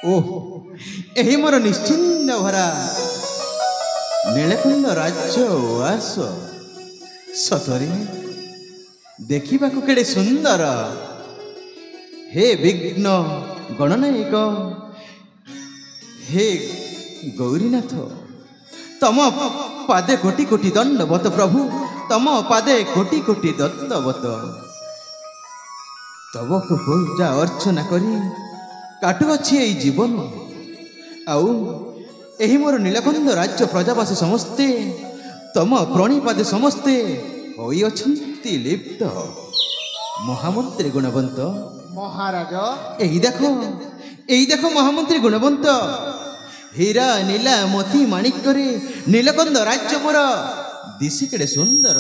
ओह यही मोर निश्चिंत भरा नीलकुंद राज्य उआस सतरे देखा केड़े सुंदर हे विघ्न गणनायक हे गौरीनाथ तम पादे कोटि कोटि दंडवत प्रभु तम पादे कोटि कोटि दंडवत तब को पूजा अर्चना करी काटु अच्छी यही जीवन आउ यही मोर नीलकंद राज्य प्रजावासी समस्ते तम प्रणिपादे समस्ते होई अछंती लिप्त महामंत्री गुणवंत महाराज यही देखो महामंत्री गुणवंत हीरा नीला मोती माणिक नीलकंद राज्य मोर दिशी केड़े सुंदर।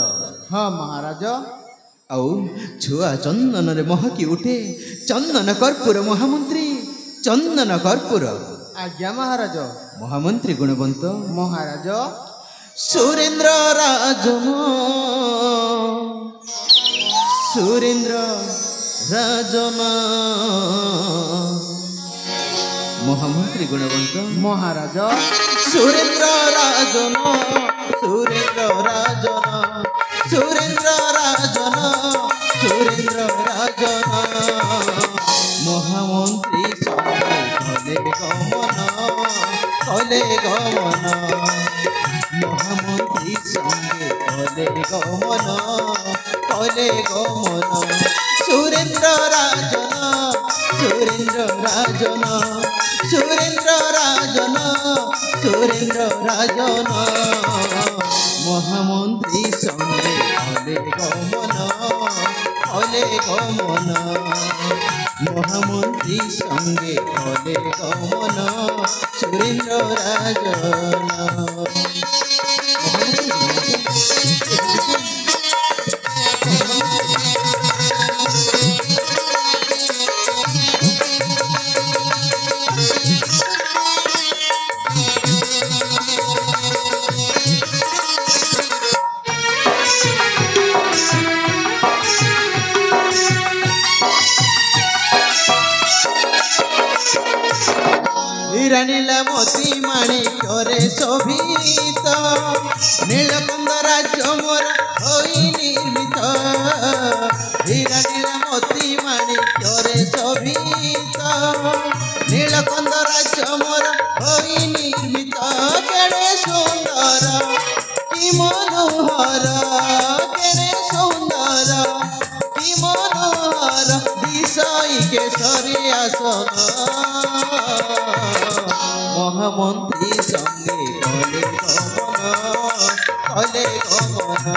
हाँ महाराज आउ छुआ चंदन रे महकी उठे चंदन कर्पूर महामंत्री चंदन कर्पूर। आज्ञा महाराज। महामंत्री गुणवंत महाराज सुरेंद्र राजन सुरेंद्र राजन महामंत्री गुणवंत महाराज सुरेंद्र राजन सुरेंद्र राजन सुरेंद्र राजन सुरेंद्र राजन महामंत्री कले गमन कले गमन महामंत्री संगे कले गमन कले गमन सुरेंद्र राजन सुरेंद्र राजन सुरेंद्र राजन सुरेंद्र राजन महामंत्री संगे कले गमन कले गमन महामंत्री संगे कले गमन सुरेंद्र राजन। नीला मोती माणिक रे शोभित नीलकंद राज्य मोर होई निर्मित हीरा नीला मोती माणिक रे शोभित नीलकंद राज्य मोर होई निर्मित केड़े सुंदर कि मनोहर केड़े सुंदर कि मनोहर दिशाई केसरी आसन महामंत्री संगे कले गमन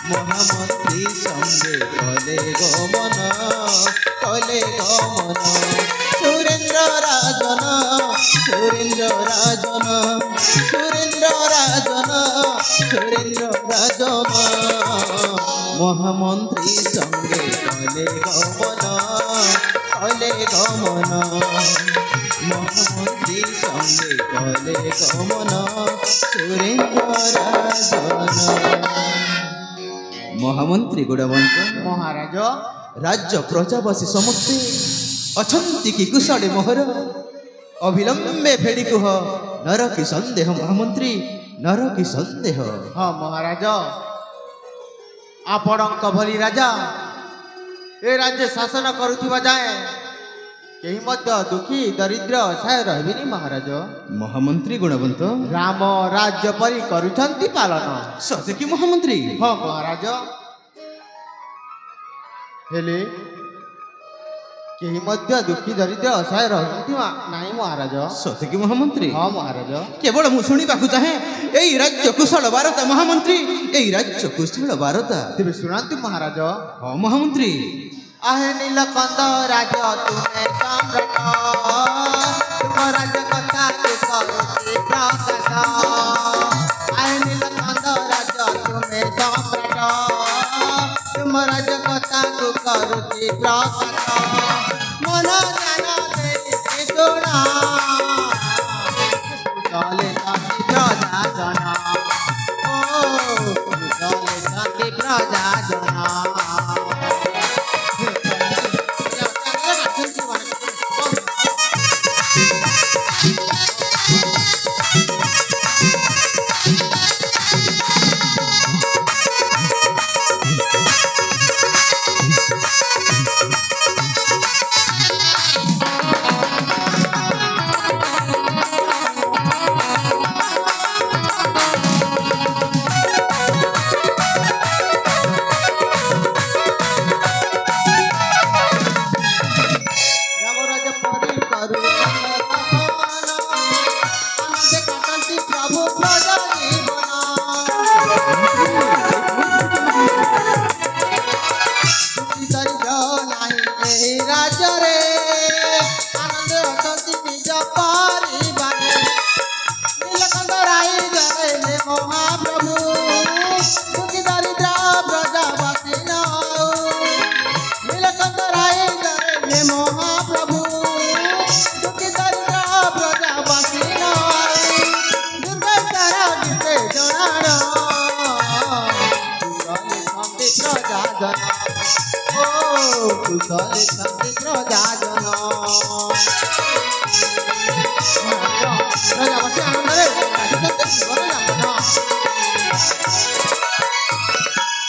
महामंत्री संगे कले गमन कले गमन सुरेंद्र राजन सुरेंद्र राजन सुरेंद्र राजन सुरेंद्र राजन महामंत्री संगे कले गमन कले गमन महामंत्री संगे कले गमन सुरेंद्र राजन। महामंत्री गुणवंत महाराज राज्य प्रजावासी समस्ते अछंती कि कुशले मोहर अविलंबे फेड़ी कुह नर कि संदेह महामंत्री नर कि संदेह। हाँ महाराज आपणक भली राजा ए राज्य शासन करुवा जाए कहीं मध्य दुखी दरिद्र असहाय रहिबिनी महाराज। महामंत्री गुणवंत राम राज्य परी करुछंती पालन सते कि महामंत्री। हाँ महाराज हेले କେହି ମଧ୍ୟ ଦୁଃଖୀ ଦରିଦ୍ର ଅସହାୟ ରହନ୍ତି ନାହିଁ ମହାରାଜ। ସତେ କି ମହାମନ୍ତ୍ରୀ? ହଁ ମହାରାଜ। କେବଳ ମୁଁ ଶୁଣିବାକୁ ଚାହେଁ ଏଇ ରାଜ୍ୟ କୁଶଳ ବାରତା ମହାମନ୍ତ୍ରୀ, ଏଇ ରାଜ୍ୟ କୁଶଳ ବାରତା। ତେବେ ଶୁଣନ୍ତୁ ମହାରାଜ। ହଁ ମହାମନ୍ତ୍ରୀ। आहे नीलकंद राज तुमे सम्राट, तुम राज कथा करुची प्रकाश। आहे नीलकंद राज तुमे सम्राट, तुम राज कथा करुची प्रकाश। मन ज्ञान देई शुणा, कुशले शांति प्रजा जना। ओ कुशले शांति प्रजा जना।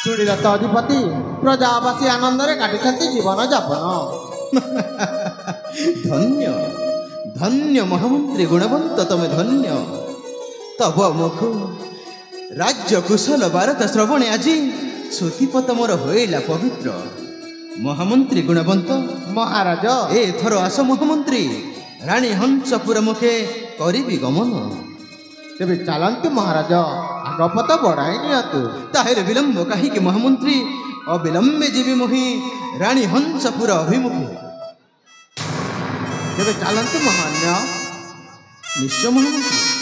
सुनिरत अधिपति प्रजावासी आनंद काटुंट जीवन जापन। धन्य धन्य महामंत्री गुणवंत तमे धन्य। तब मुख राज्य कुशल बारता श्रवणे आज श्रुतिपथ मोर होइला पवित्र। महामंत्री गुणवंत महाराज एथर आस महामंत्री राणी हंसपुर मुखे करिबी गमन। तेबे चलंतु महाराज, आगपथ बढ़ाई नियंतु। ताहेर विलंब कहीं महामंत्री अविलंबे जीवी मुहि राणी हंसपुर अभिमुखे। तेबे चलंतु महान्य। निश्चय महामंत्री।